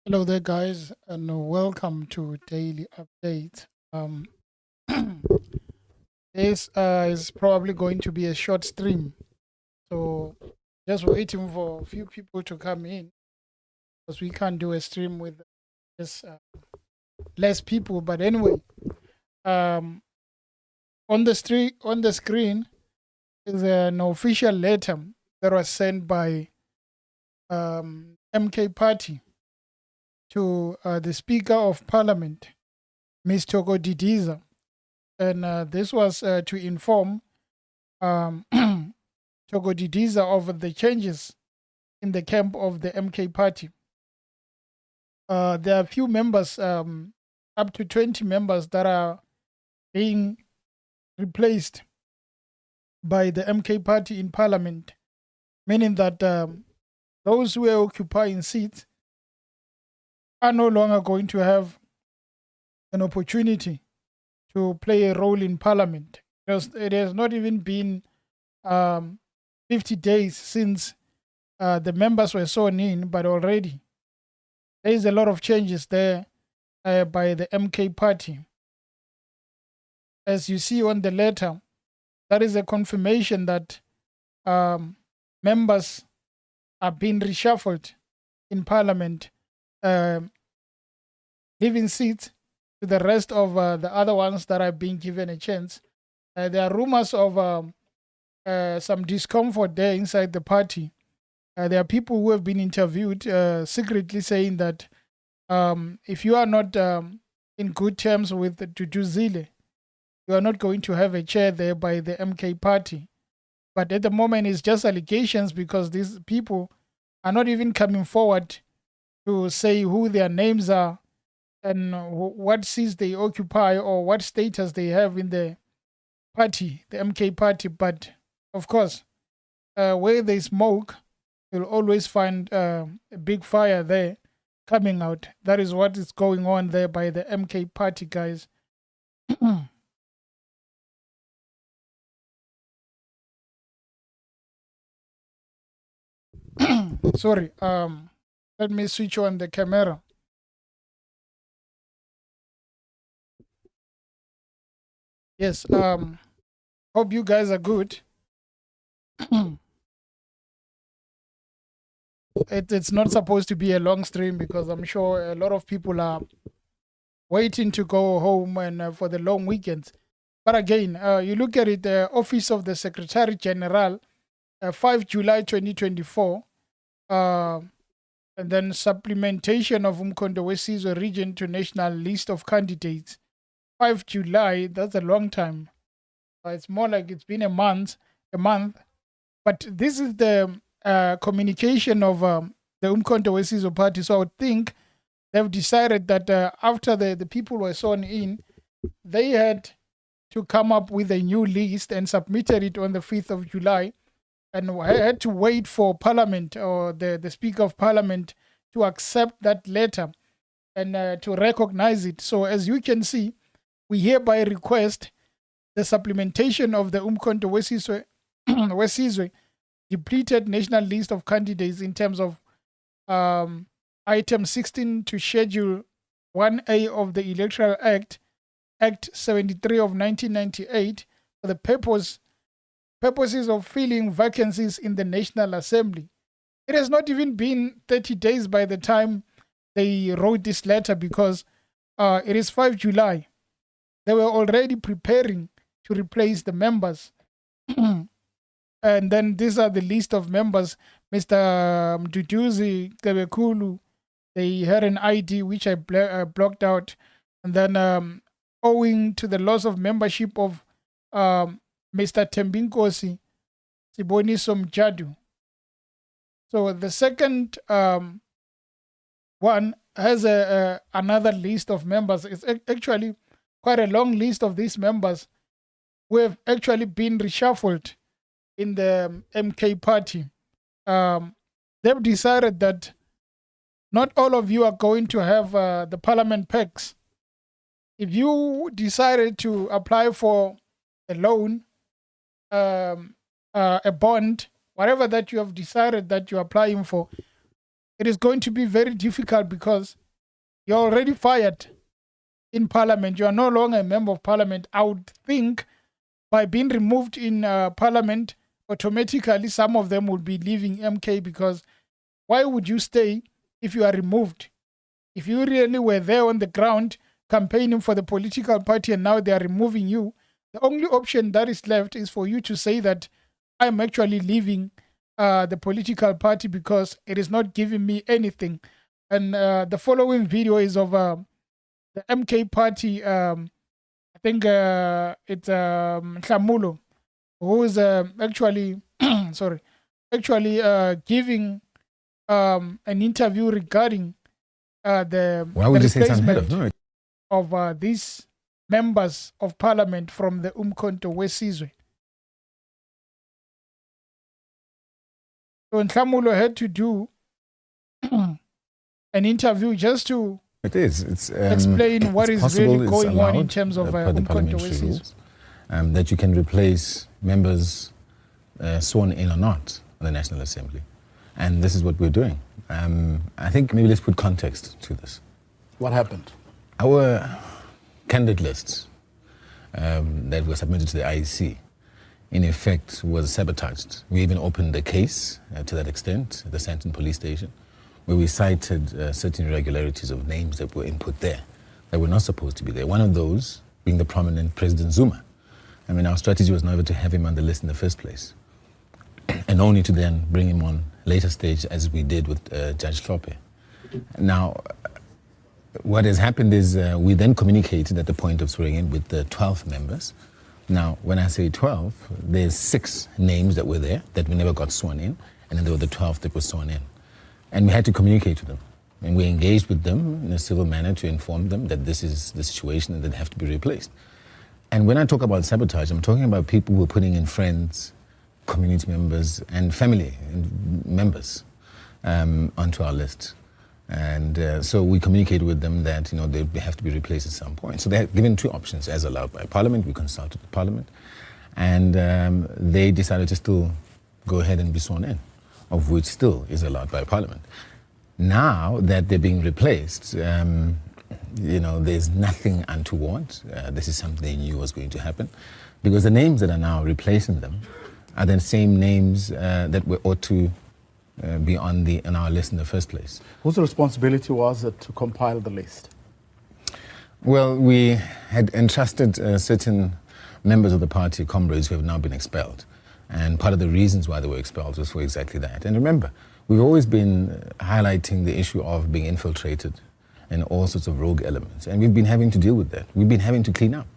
Hello there, guys, and welcome to Daily Update. This is probably going to be a short stream, so just waiting for a few people to come in because we can't do a stream with just less people. But anyway, um, on the screen is an official letter that was sent by MK Party to the Speaker of Parliament, Ms. Togo Didiza, and this was to inform um, Didiza of the changes in the camp of the MK party. There are a few members, up to 20 members, that are being replaced by the MK party in parliament, meaning that those who are occupying seats are no longer going to have an opportunity to play a role in parliament. Because it has not even been um, 50 days since the members were sworn in, but already there is a lot of changes there by the MK party. As you see on the letter, that is a confirmation that um, members are being reshuffled in parliament, um leaving seats to the rest of the other ones that are being given a chance. There are rumors of some discomfort there inside the party. There are people who have been interviewed secretly saying that if you are not in good terms with Dudu Zile, you are not going to have a chair there by the MK party. But at the moment, it's just allegations because these people are not even coming forward to say who their names are and what seats they occupy or what status they have in the party, the MK party. But of course, where there's smoke, you'll always find a big fire there coming out. That is what is going on there by the MK party, guys. Sorry. Let me switch on the camera. Yes. Hope you guys are good. It's not supposed to be a long stream because I'm sure a lot of people are waiting to go home and for the long weekends. But again, you look at it, the Office of the Secretary General, 5 July 2024, uh, and then supplementation of Umkondo Wesizwe region to national list of candidates. 5 July, that's a long time. It's more like it's been a month. But this is the communication of the Umkhonto Wesizwe party. So I would think they've decided that after the people were sworn in, they had to come up with a new list and submitted it on the 5th of July and had to wait for Parliament or the Speaker of Parliament to accept that letter and to recognize it. So as you can see, we hereby request the supplementation of the Umkhonto Wesizwe depleted national list of candidates in terms of item 16 to schedule 1A of the Electoral Act, Act 73 of 1998, for the purposes of filling vacancies in the National Assembly. It has not even been 30 days by the time they wrote this letter because it is 5 July. They were already preparing to replace the members. And then these are the list of members. Mr. Mduduzi Kebekulu, they had an ID which I blocked out. And then owing to the loss of membership of Mr. Tembinkosi Siboniso Mjadu. So the second one has another list of members. It's actually quite a long list of these members who have actually been reshuffled in the MK party. They've decided that not all of you are going to have the parliament packs. If you decided to apply for a loan, a bond, whatever that you have decided that you're applying for, it is going to be very difficult because you're already fired in parliament. You are no longer a member of parliament. I would think by being removed in parliament, automatically some of them would be leaving MK, because why would you stay if you are removed? If you really were there on the ground campaigning for the political party and now they are removing you, the only option that is left is for you to say that I'm actually leaving the political party because it is not giving me anything. And the following video is of the MK party. I think it's Tlamulo, who is actually, sorry, actually giving an interview regarding the replacement of these members of parliament from the Umkhonto Wesizwe. So Tlamulo had to do an interview just to explain what is really going on in terms of Umkhonto Wesizwe. That you can replace members sworn in or not on the National Assembly. And this is what we're doing. I think maybe let's put context to this. What happened? Our candidate lists that were submitted to the IEC, in effect, was sabotaged. We even opened a case to that extent at the Sandton police station, where we cited certain irregularities of names that were input there that were not supposed to be there. One of those being the prominent President Zuma. I mean, our strategy was never to have him on the list in the first place, and only to then bring him on later stage, as we did with Judge Hlophe. Now, what has happened is we then communicated at the point of swearing in with the 12 members. Now, when I say 12, there's 6 names that were there that we never got sworn in, and then there were the 12 that were sworn in. And we had to communicate to them. And we engaged with them in a civil manner to inform them that this is the situation and that they have to be replaced. And when I talk about sabotage, I'm talking about people who are putting in friends, community members, and family members onto our list. And so we communicated with them that they have to be replaced at some point. So they're given 2 options as allowed by Parliament. We consulted the Parliament, and they decided to still go ahead and be sworn in, of which still is allowed by Parliament. Now that they're being replaced, there's nothing untoward. This is something they knew was going to happen, because the names that are now replacing them are the same names that we ought to be on our list in the first place. Whose responsibility was it to compile the list? Well, we had entrusted certain members of the party, comrades, who have now been expelled. And part of the reasons why they were expelled was for exactly that. And remember, we've always been highlighting the issue of being infiltrated and all sorts of rogue elements. And we've been having to deal with that. We've been having to clean up.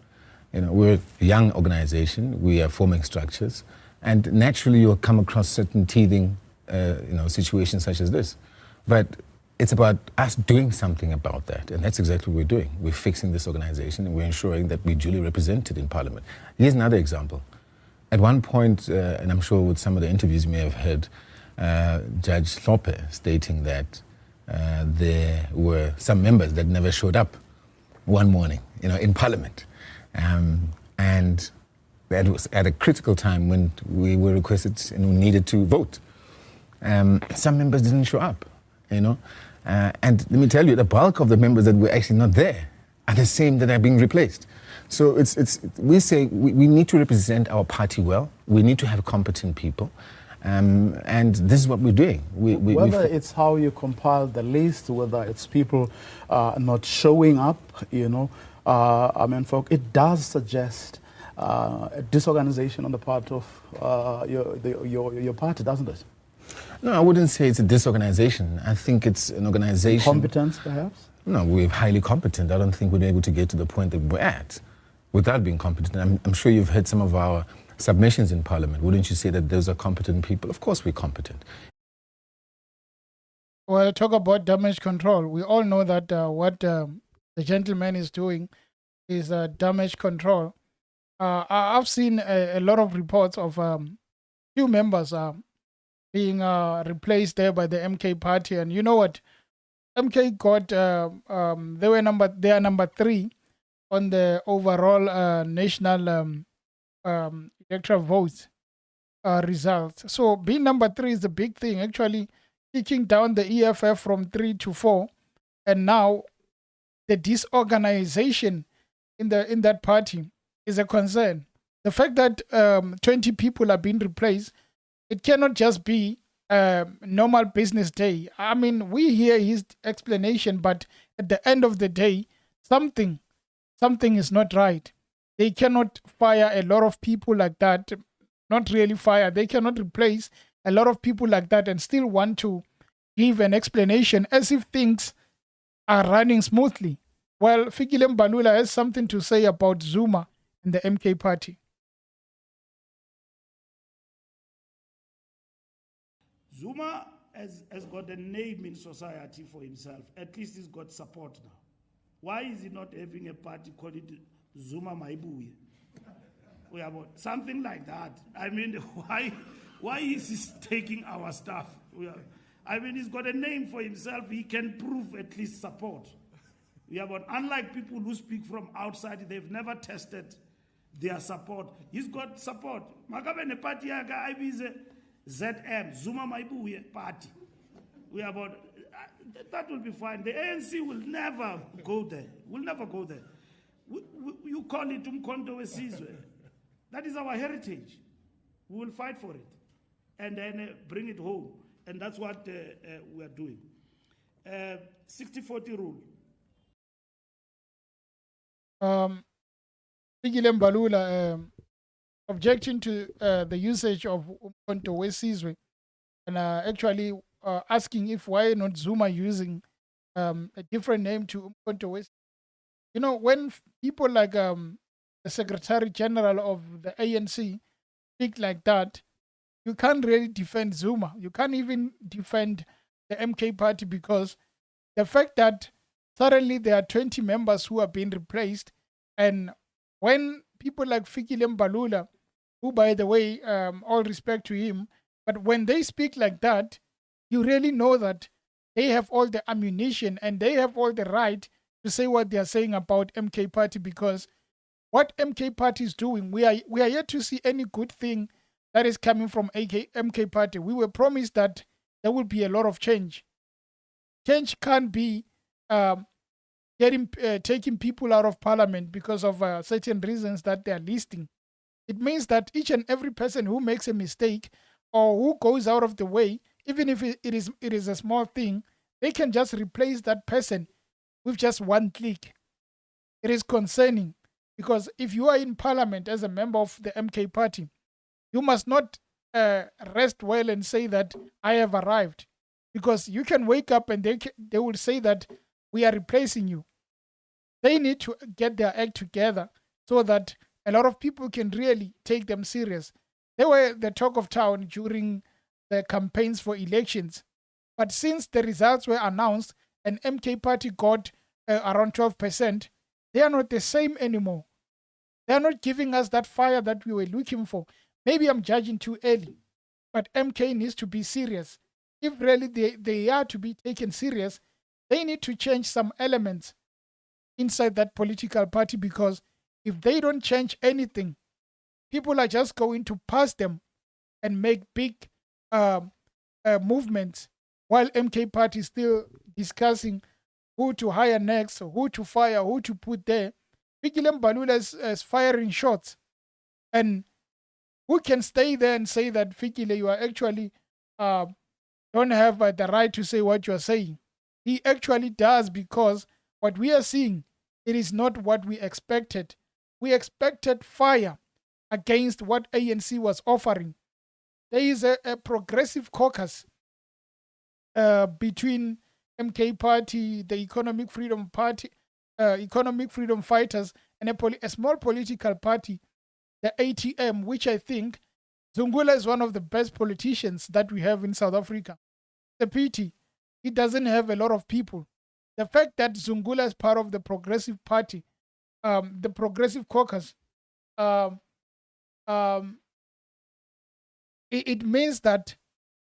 We're a young organization. We are forming structures. And naturally, you'll come across certain teething situations such as this. But it's about us doing something about that, and that's exactly what we're doing. We're fixing this organization, and we're ensuring that we're duly represented in Parliament. Here's another example. At one point, and I'm sure with some of the interviews you may have heard, Judge Hlophe stating that there were some members that never showed up one morning, in Parliament. And that was at a critical time when we were requested and we needed to vote. Some members didn't show up, and let me tell you, the bulk of the members that were actually not there are the same that are being replaced. So we say we need to represent our party well. We need to have competent people, and this is what we're doing. Whether it's how you compile the list, whether it's people not showing up, it does suggest a disorganization on the part of your party, doesn't it? No, I wouldn't say it's a disorganization. I think it's an organization. Competence, perhaps? No, we're highly competent. I don't think we're able to get to the point that we're at without being competent. I'm sure you've heard some of our submissions in Parliament. Wouldn't you say that those are competent people? Of course we're competent. Well, talk about damage control. We all know that what the gentleman is doing is damage control. I've seen a lot of reports of few members being replaced there by the MK party, and you know what? MK got they are number 3 on the overall national electoral votes results. So being number 3 is a big thing. Actually, kicking down the EFF from 3 to 4, and now the disorganization in that party is a concern. The fact that 20 people are being replaced, it cannot just be a normal business day. I mean, we hear his explanation, but at the end of the day, something is not right. They cannot fire a lot of people like that. Not really fire. They cannot replace a lot of people like that and still want to give an explanation as if things are running smoothly. Well, Fikile Mbalula has something to say about Zuma and the MK party. Zuma has got a name in society for himself. At least he's got support now. Why is he not having a party called it Zuma Maibuye? Something like that. I mean, why is he taking our stuff? I mean, he's got a name for himself. He can prove at least support. But unlike people who speak from outside, they've never tested their support. He's got support. Makabene party yaga ibize ZM, Zuma Maibuye party. That will be fine. The ANC will never go there. Will never go there. You call it Umkhonto Wesizwe. That is our heritage. We will fight for it and then bring it home. And that's what we are doing. 60-40 rule. Fikile Mbalula objecting to the usage of Umkhonto Wesizwe and actually asking if why not Zuma using a different name to Umkhonto Wesizwe. You know, when people like the Secretary General of the ANC speak like that, you can't really defend Zuma. You can't even defend the MK party because the fact that suddenly there are 20 members who are being replaced, and when people like Fikile Mbalula, who by the way, all respect to him, but when they speak like that, you really know that they have all the ammunition and they have all the right to say what they are saying about MK party, because what MK party is doing, we are yet to see any good thing that is coming from MK party. We were promised that there will be a lot of change. Change can't be taking people out of parliament because of certain reasons that they are listing. It means that each and every person who makes a mistake or who goes out of the way, even if it is a small thing, they can just replace that person with just one click. It is concerning because if you are in parliament as a member of the MK party, you must not rest well and say that I have arrived, because you can wake up and they will say that we are replacing you. They need to get their act together so that a lot of people can really take them serious. They were the talk of town during the campaigns for elections. But since the results were announced and MK party got around 12%, they are not the same anymore. They are not giving us that fire that we were looking for. Maybe I'm judging too early, but MK needs to be serious. If really they are to be taken serious, they need to change some elements inside that political party, because if they don't change anything, people are just going to pass them and make big movements while MK party is still discussing who to hire next, who to fire, who to put there. Fikile Mbalula is firing shots. And who can stay there and say that, Fikile, you are actually don't have the right to say what you are saying? He actually does, because what we are seeing, it is not what we expected. We expected fire against what ANC was offering. There is a progressive caucus between MK party, the Economic Freedom Party, Economic Freedom Fighters, and a small political party, the ATM, which I think Zungula is one of the best politicians that we have in South Africa. The pity, he doesn't have a lot of people. The fact that Zungula is part of the Progressive Party, the Progressive Caucus, it means that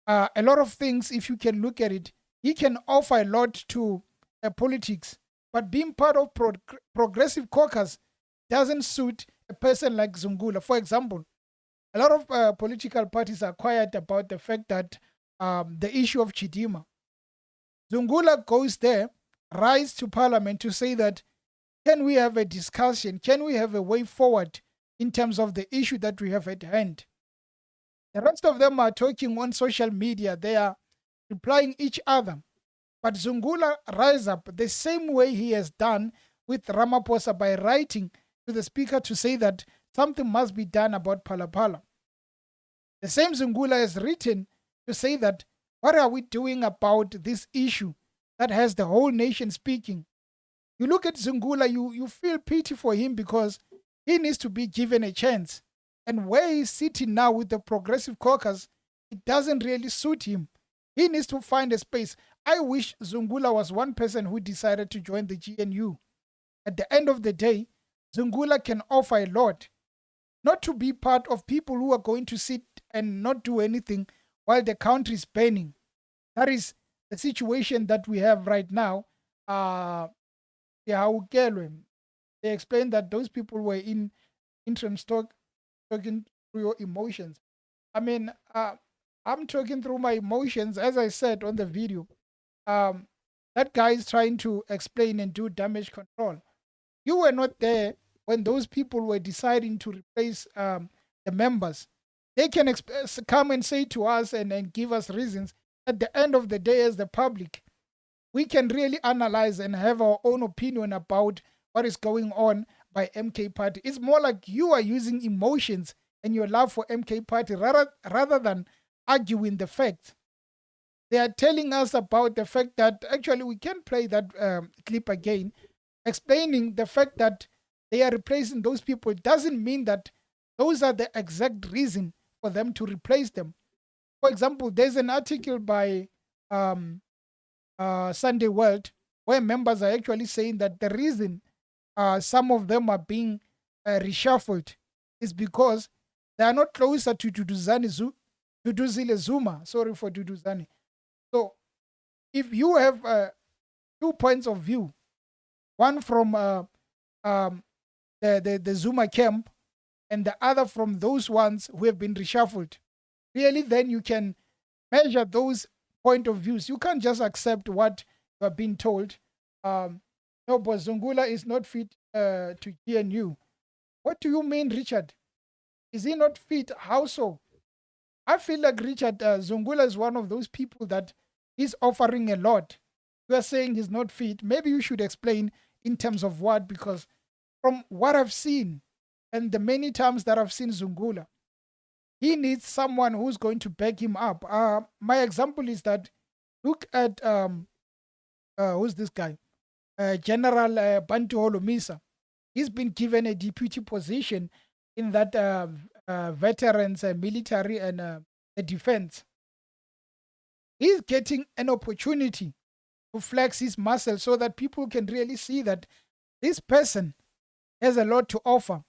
a lot of things, if you can look at it, he can offer a lot to politics. But being part of Progressive Caucus doesn't suit a person like Zungula. For example, a lot of political parties are quiet about the fact that the issue of Chidimma. Zungula goes there, rise to parliament to say that, can we have a discussion? Can we have a way forward in terms of the issue that we have at hand? The rest of them are talking on social media. They are replying each other. But Zungula rise up the same way he has done with Ramaphosa by writing to the speaker to say that something must be done about Phala. The same Zungula has written to say that, what are we doing about this issue that has the whole nation speaking? You look at Zungula, you feel pity for him because he needs to be given a chance. And where he's sitting now with the Progressive Caucus, it doesn't really suit him. He needs to find a space. I wish Zungula was one person who decided to join the GNU. At the end of the day, Zungula can offer a lot. Not to be part of people who are going to sit and not do anything while the country is burning. That is the situation that we have right now. They explained that those people were in interim stock talking through your emotions. I mean, I'm talking through my emotions, as I said on the video. That guy is trying to explain and do damage control. You were not there when those people were deciding to replace the members. They can come and say to us and give us reasons. At the end of the day, as the public, we can really analyze and have our own opinion about what is going on by MK Party. It's more like you are using emotions and your love for MK Party rather than arguing the facts. They are telling us about the fact that, actually we can play that clip again, explaining the fact that they are replacing those people doesn't mean that those are the exact reason for them to replace them. For example, there's an article by Sunday World where members are actually saying that the reason some of them are being reshuffled is because they are not closer to Duduzile Zuma. Sorry for Duduzane. So if you have 2 points of view, one from the Zuma camp and the other from those ones who have been reshuffled, really then you can measure those point of views. You can't just accept what you are being told. No, but Zungula is not fit to GNU. What do you mean, Richard? Is he not fit? How so? I feel like Richard Zungula is one of those people that is offering a lot. You are saying he's not fit. Maybe you should explain in terms of what, because from what I've seen and the many times that I've seen Zungula, he needs someone who's going to back him up. My example is that look at who's this guy? General Bantu Holomisa. He's been given a deputy position in that veterans, military, and the defense. He's getting an opportunity to flex his muscle so that people can really see that this person has a lot to offer.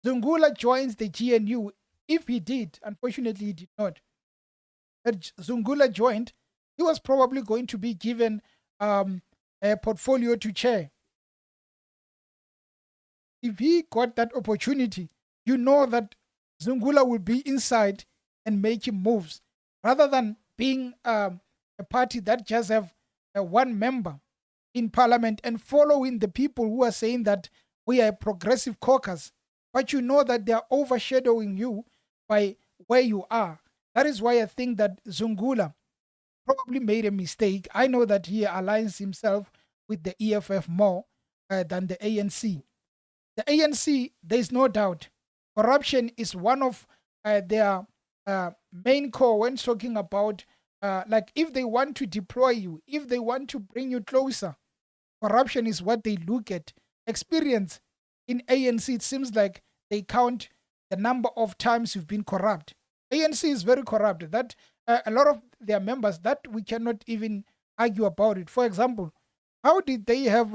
Zungula joins the GNU. If he did, unfortunately he did not. But Zungula joined, he was probably going to be given a portfolio to chair. If he got that opportunity, you know that Zungula will be inside and making moves rather than being a party that just have one member in parliament and following the people who are saying that we are a progressive caucus, but you know that they are overshadowing you by where you are. That is why I think that Zungula probably made a mistake. I know that he aligns himself with the EFF more than the ANC. The ANC, there's no doubt, corruption is one of their main core when talking about, like if they want to deploy you, if they want to bring you closer, corruption is what they look at. Experience in ANC, it seems like they count the number of times you've been corrupt. ANC is very corrupt. That a lot of their members, that we cannot even argue about it. For example, how did they have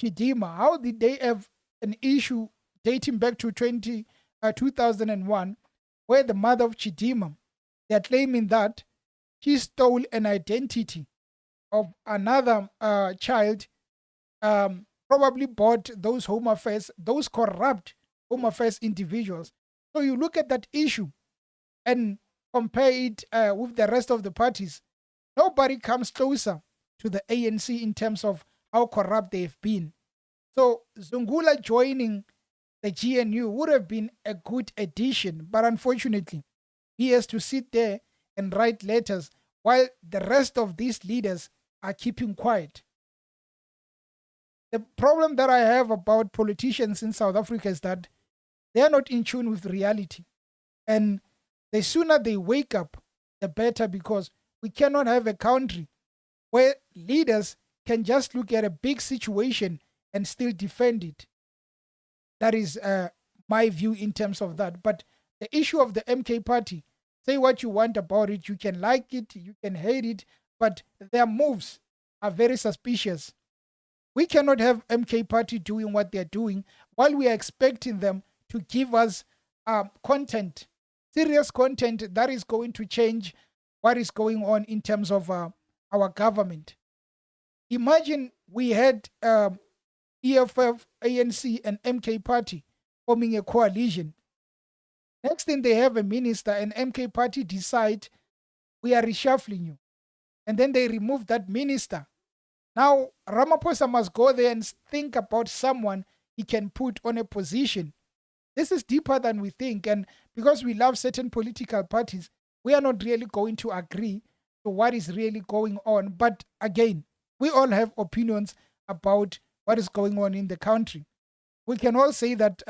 Chidimma? How did they have an issue dating back to 2001 where the mother of Chidimma, they're claiming that she stole an identity of another child, probably bought those home affairs, those corrupt home affairs individuals. So you look at that issue, and compare it with the rest of the parties, nobody comes closer to the ANC in terms of how corrupt they've been. So Zungula joining the GNU would have been a good addition, but unfortunately, he has to sit there and write letters while the rest of these leaders are keeping quiet. The problem that I have about politicians in South Africa is that they are not in tune with reality. And the sooner they wake up, the better, because we cannot have a country where leaders can just look at a big situation and still defend it. That is my view in terms of that. But the issue of the MK party, say what you want about it. You can like it, you can hate it, but their moves are very suspicious. We cannot have MK party doing what they're doing while we are expecting them to give us content, serious content that is going to change what is going on in terms of our government. Imagine we had EFF, ANC, and MK party forming a coalition. Next thing, they have a minister, and MK party decide we are reshuffling you. And then they remove that minister. Now, Ramaphosa must go there and think about someone he can put on a position. This is deeper than we think. And because we love certain political parties, we are not really going to agree to what is really going on. But again, we all have opinions about what is going on in the country. We can all say that,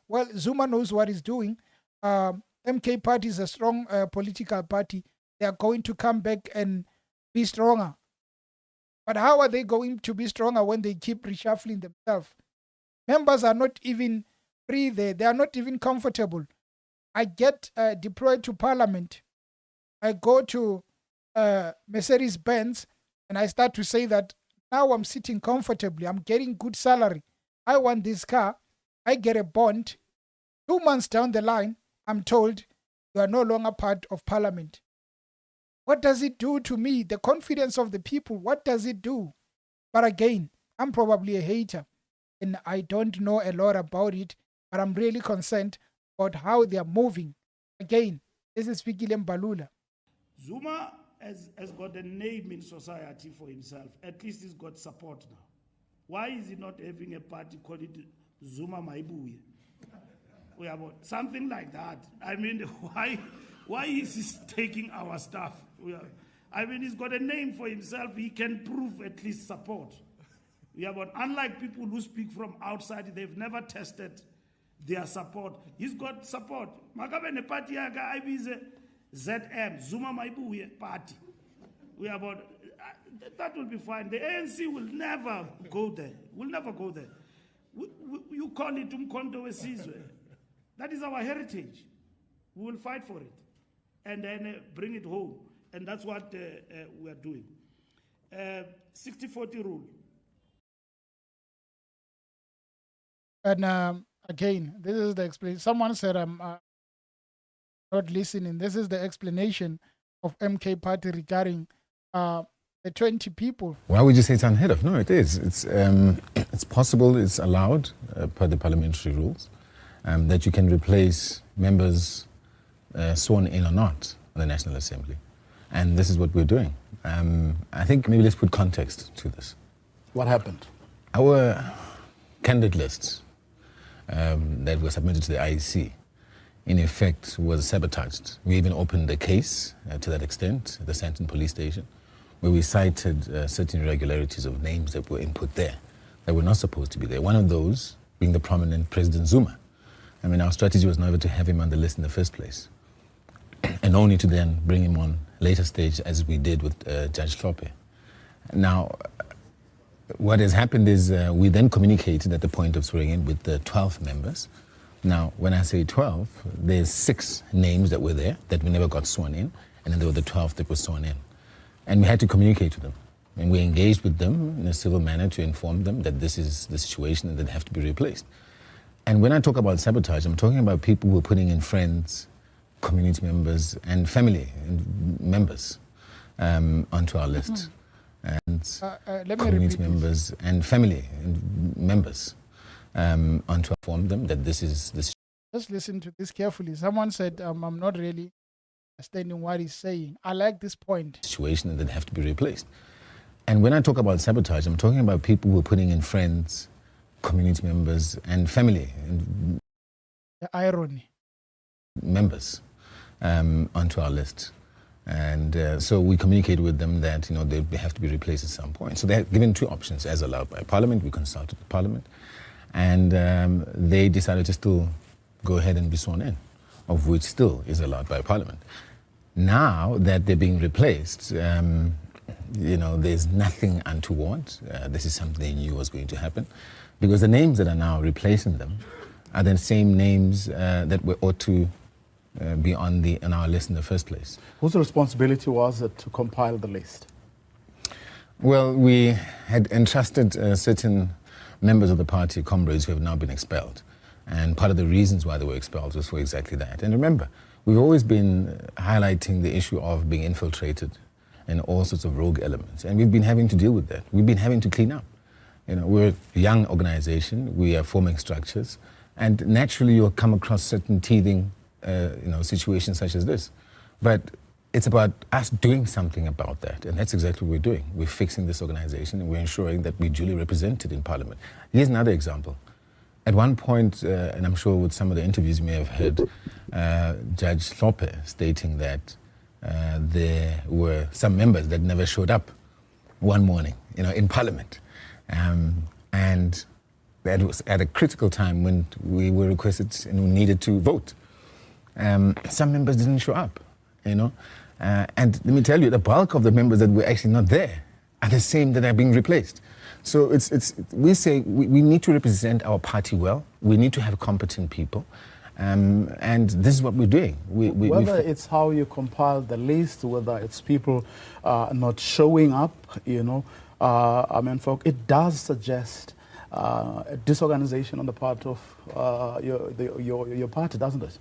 well, Zuma knows what he's doing. MK party is a strong political party. They are going to come back and be stronger. But how are they going to be stronger when they keep reshuffling themselves? Members are not even free there. They are not even comfortable. I get deployed to parliament. I go to Mercedes-Benz and I start to say that now I'm sitting comfortably. I'm getting good salary. I want this car. I get a bond. 2 months down the line, I'm told you are no longer part of parliament. What does it do to me? The confidence of the people, what does it do? But again, I'm probably a hater and I don't know a lot about it, but I'm really concerned about how they are moving. Again, this is Fikile Mbalula. Zuma has got a name in society for himself. At least he's got support now. Why is he not having a party called it Zuma Maibuye? Something like that. I mean, why is he taking our stuff? I mean, he's got a name for himself. He can prove at least support. But unlike people who speak from outside, they've never tested their support. He's got support. Makabene party yaga ibize ZM, Zuma Maibuye party. That will be fine. The ANC will never go there. Will never go there. You call it Umkhonto Wesizwe. That is our heritage. We will fight for it and then bring it home. And that's what we are doing. 60-40 rule. And again, this is the explanation. Someone said I'm not listening. This is the explanation of MK party regarding the 20 people. Why would you say it's unheard of? No, it is. It's possible, it's allowed per the parliamentary rules that you can replace members sworn in or not on the National Assembly. And this is what we're doing. I think maybe let's put context to this. What happened? Our candidate lists that were submitted to the IEC, in effect, was sabotaged. We even opened a case to that extent at the Sandton police station, where we cited certain irregularities of names that were input there that were not supposed to be there. One of those being the prominent President Zuma. I mean, our strategy was never to have him on the list in the first place, and only to then bring him on later stage, as we did with Judge Hlophe. Now, what has happened is we then communicated at the point of swearing in with the 12 members. Now, when I say 12, there's 6 names that were there that we never got sworn in, and then there were the 12 that were sworn in. And we had to communicate to them. And we engaged with them in a civil manner to inform them that this is the situation and that they have to be replaced. And when I talk about sabotage, I'm talking about people who are putting in friends, community members, and family members onto our list. And community members and family members onto inform them that this is the situation. Just listen to this carefully. Someone said, I'm not really understanding what he's saying. I like this point. Situation and then have to be replaced. And when I talk about sabotage, I'm talking about people who are putting in friends, community members, and family and The irony. members onto our list. And so we communicate with them that they have to be replaced at some point. So they're given two options as allowed by Parliament. We consulted the Parliament, and they decided to still go ahead and be sworn in, of which still is allowed by Parliament. Now that they're being replaced, there's nothing untoward. This is something they knew was going to happen, because the names that are now replacing them are the same names that were ought to be on our list in the first place. Whose responsibility was it to compile the list? Well, we had entrusted certain members of the party, comrades, who have now been expelled. And part of the reasons why they were expelled was for exactly that. And remember, we've always been highlighting the issue of being infiltrated and all sorts of rogue elements. And we've been having to deal with that. We've been having to clean up. We're a young organization. We are forming structures. And naturally, you'll come across certain teething situations such as this. But it's about us doing something about that. And that's exactly what we're doing. We're fixing this organization, and we're ensuring that we're duly represented in Parliament. Here's another example. At one point, and I'm sure with some of the interviews you may have heard, Judge Slope stating that there were some members that never showed up one morning, in Parliament. And that was at a critical time when we were requested and we needed to vote. Some members didn't show up, and let me tell you, the bulk of the members that were actually not there are the same that are being replaced. So we say we need to represent our party well. We need to have competent people, and this is what we're doing. Whether it's how you compile the list, whether it's people not showing up, it does suggest a disorganization on the part of your party, doesn't it?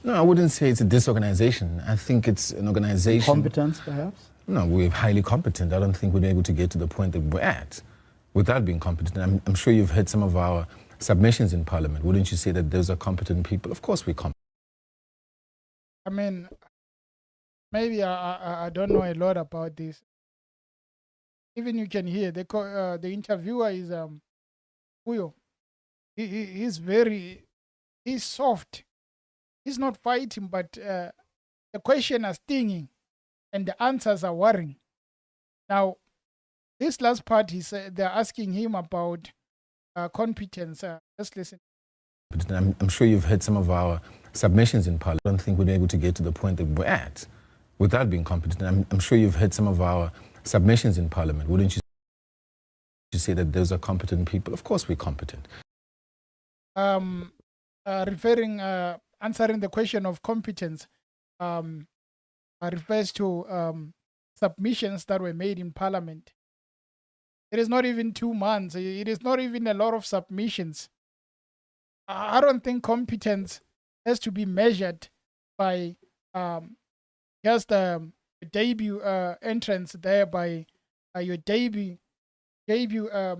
No, I wouldn't say it's a disorganization. I think it's an organization. Competence, perhaps? No, we're highly competent. I don't think we're able to get to the point that we're at without being competent. I'm sure you've heard some of our submissions in Parliament. Wouldn't you say that those are competent people? Of course we're competent. I mean, maybe I don't know a lot about this. Even you can hear the interviewer is Puyo. He's soft. He's not fighting, but the questions are stinging and the answers are worrying. Now, this last part, they're asking him about competence. Just listen. I'm sure you've heard some of our submissions in Parliament. I don't think we're able to get to the point that we're at without being competent. I'm sure you've heard some of our submissions in Parliament. Wouldn't you say that those are competent people? Of course we're competent. Answering the question of competence refers to submissions that were made in Parliament. It is not even 2 months. It is not even a lot of submissions. I don't think competence has to be measured by just a debut entrance there by your debut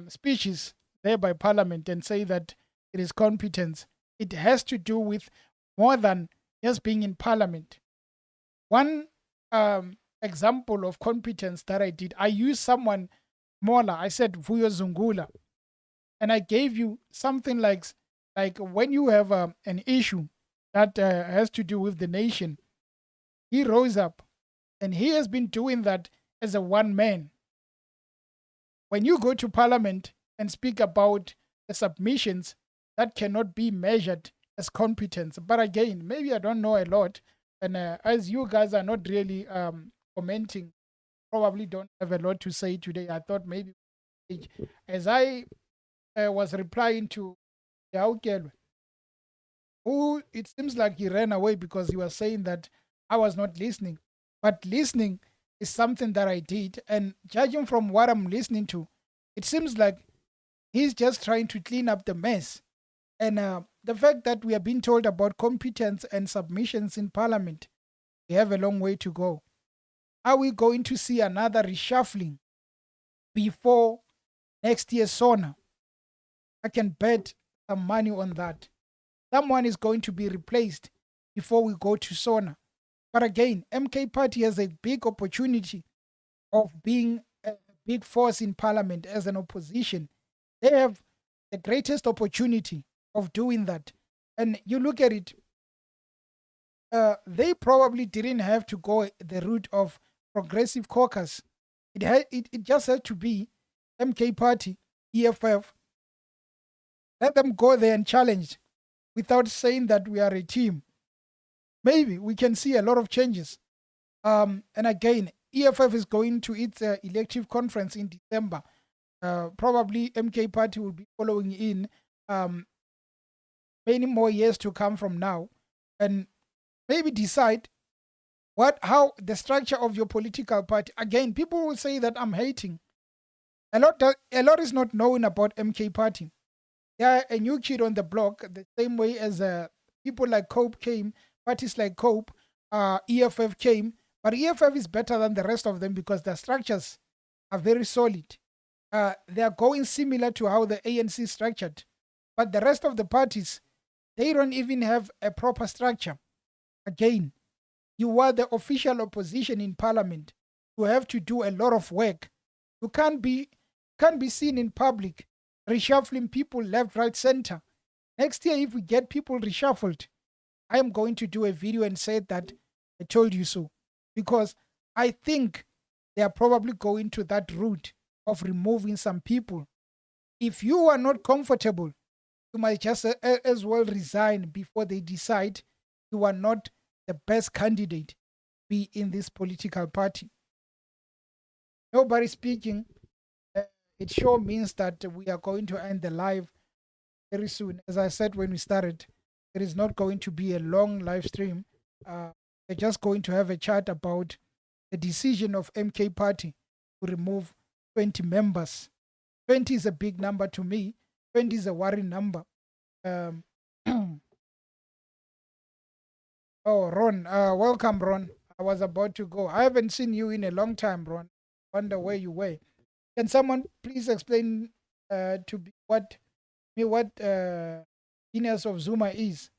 speeches there by Parliament and say that it is competence. It has to do with more than just being in Parliament. One example of competence that I did, I used someone smaller. I said Vuyo Zungula. And I gave you something like when you have an issue that has to do with the nation, he rose up. And he has been doing that as a one man. When you go to Parliament and speak about the submissions, that cannot be measured as competence. But again, maybe I don't know a lot. And as you guys are not really commenting, probably don't have a lot to say today. I thought maybe as I was replying to Yaukelwe, who it seems like he ran away because he was saying that I was not listening. But listening is something that I did. And judging from what I'm listening to, it seems like he's just trying to clean up the mess. And the fact that we are being told about competence and submissions in Parliament, we have a long way to go. Are we going to see another reshuffling before next year's SONA? I can bet some money on that. Someone is going to be replaced before we go to SONA. But again, MK Party has a big opportunity of being a big force in parliament as an opposition. They have the greatest opportunity of doing that. And you look at it, they probably didn't have to go the route of progressive caucus. It just had to be MK Party, EFF. Let them go there and challenge without saying that we are a team. Maybe we can see a lot of changes. And again, EFF is going to its elective conference in December. Probably MK Party will be following in many more years to come from now, and maybe decide how the structure of your political party. Again, people will say that I'm hating. A lot is not known about MK Party. They are a new kid on the block, the same way as people like Cope came, parties like Cope, EFF came. But EFF is better than the rest of them because their structures are very solid. They are going similar to how the ANC is structured. But the rest of the parties, they don't even have a proper structure. Again, you are the official opposition in parliament. You have to do a lot of work. You can't be seen in public reshuffling people left, right, center. Next year, if we get people reshuffled, I am going to do a video and say that I told you so. Because I think they are probably going to that route of removing some people. If you are not comfortable, you might just as well resign before they decide you are not the best candidate to be in this political party. Nobody speaking. It sure means that we are going to end the live very soon. As I said when we started, there is not going to be a long live stream. We're just going to have a chat about the decision of MK Party to remove 20 members. 20 is a big number to me. 20 is a worrying number. Oh, Ron, welcome, Ron. I was about to go. I haven't seen you in a long time, Ron. Wonder where you were. Can someone please explain to me what genius of Zuma is?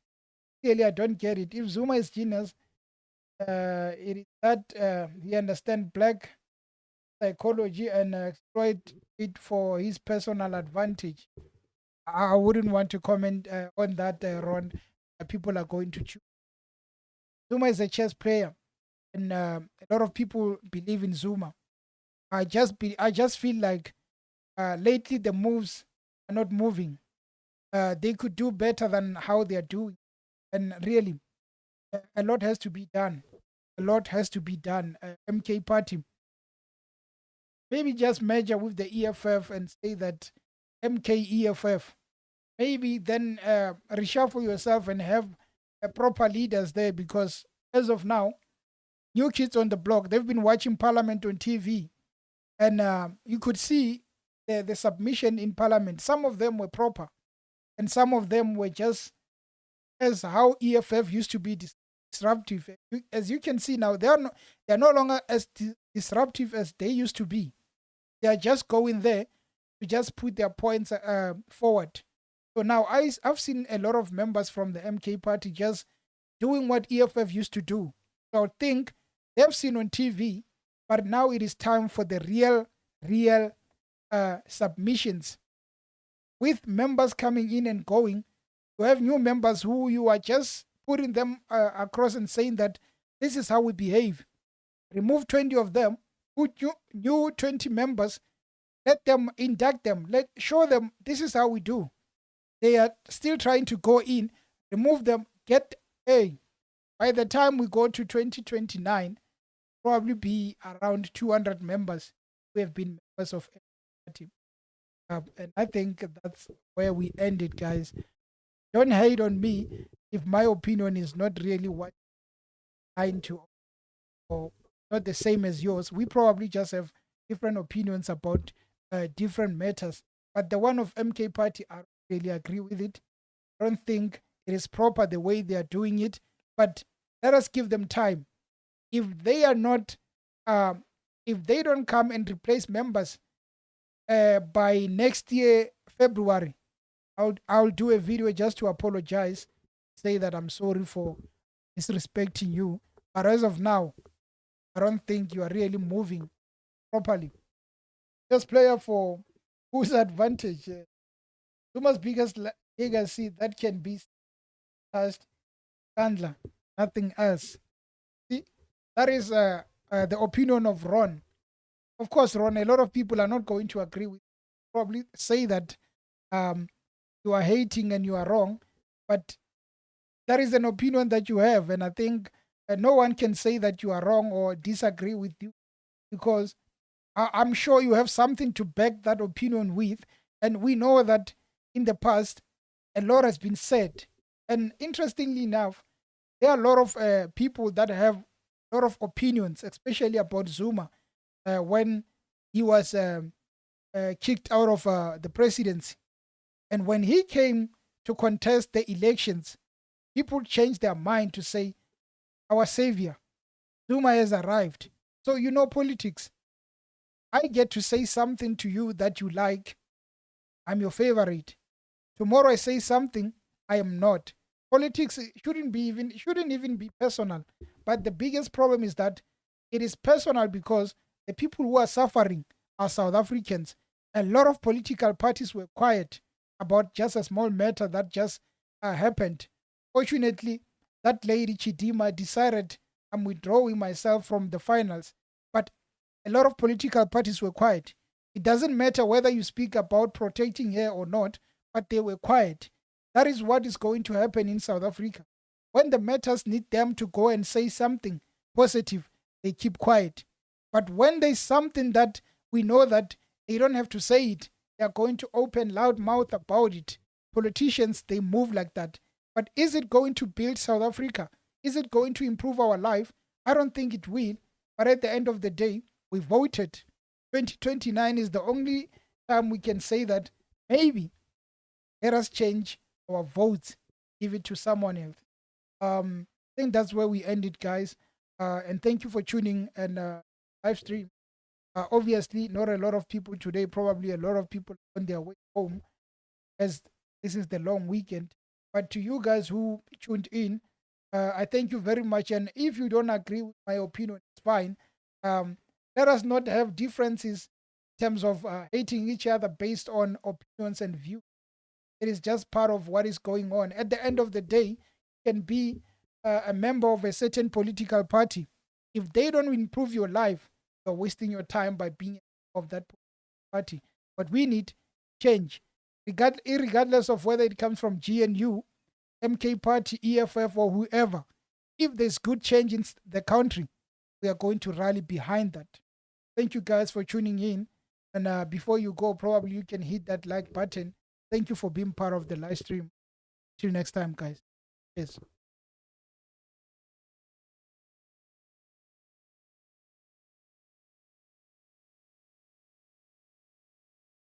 Clearly, I don't get it. If Zuma is genius, it is that he understands black psychology and exploit it for his personal advantage. I wouldn't want to comment on that, Ron. People are going to choose. Zuma is a chess player, and a lot of people believe in Zuma. I just feel like lately the moves are not moving. They could do better than how they are doing, and really, a lot has to be done. A lot has to be done. MK Party, maybe just merge with the EFF and say that MK EFF. Maybe then reshuffle yourself and have proper leaders there, because as of now, new kids on the block, they've been watching Parliament on TV, and you could see the submission in Parliament. Some of them were proper, and some of them were just as how EFF used to be disruptive. As you can see now, they're no longer as disruptive as they used to be. They are just going there to just put their points forward. So now I've seen a lot of members from the MK Party just doing what EFF used to do. So I think they've seen on TV, but now it is time for the real submissions. With members coming in and going, you have new members who you are just putting them across and saying that this is how we behave. Remove 20 of them, put new 20 members, let them induct them, show them this is how we do. They are still trying to go in, remove them, by the time we go to 2029, probably be around 200 members who have been members of the team. And I think that's where we end it, guys. Don't hate on me if my opinion is not really what I'm trying to, or not the same as yours. We probably just have different opinions about different matters. But the one of MK Party, I really agree with it. I don't think it is proper the way they are doing it. But let us give them time. If they are not, if they don't come and replace members by next year, February, I'll do a video just to apologize, say that I'm sorry for disrespecting you. But as of now, I don't think you are really moving properly. Just player for whose advantage? Zuma's biggest legacy that can be just Chandler, nothing else. See, that is the opinion of Ron. Of course, Ron, a lot of people are not going to agree with, probably say that um, you are hating and you are wrong, but that is an opinion that you have. And I think no one can say that you are wrong or disagree with you because I'm sure you have something to back that opinion with. And we know that in the past, a lot has been said. And interestingly enough, there are a lot of people that have a lot of opinions, especially about Zuma when he was kicked out of the presidency. And when he came to contest the elections, people changed their mind to say, our savior, Zuma has arrived. So, you know, politics. I get to say something to you that you like. I'm your favorite. Tomorrow I say something I am not. Politics shouldn't even be personal. But the biggest problem is that it is personal because the people who are suffering are South Africans. A lot of political parties were quiet about just a small matter that just happened. Fortunately, that lady Chidimma decided I'm withdrawing myself from the finals. But a lot of political parties were quiet. It doesn't matter whether you speak about protecting her or not, but they were quiet. That is what is going to happen in South Africa. When the matters need them to go and say something positive, they keep quiet. But when there's something that we know that they don't have to say it, they are going to open loud mouth about it. Politicians, they move like that. But is it going to build South Africa? Is it going to improve our life? I don't think it will. But at the end of the day, we voted. 2029 is the only time we can say that maybe let us change our votes, give it to someone else. I think that's where we end it, guys. And thank you for tuning and live stream. Obviously, not a lot of people today, probably a lot of people on their way home as this is the long weekend. But to you guys who tuned in, I thank you very much. And if you don't agree with my opinion, it's fine. Um, let us not have differences in terms of hating each other based on opinions and views. It is just part of what is going on. At the end of the day, you can be a member of a certain political party. If they don't improve your life, you're wasting your time by being of that party. But we need change, regardless of whether it comes from GNU, MK Party, EFF, or whoever. If there's good change in the country, we are going to rally behind that. Thank you guys for tuning in. And before you go, probably you can hit that like button. Thank you for being part of the live stream. Till next time, guys. Cheers.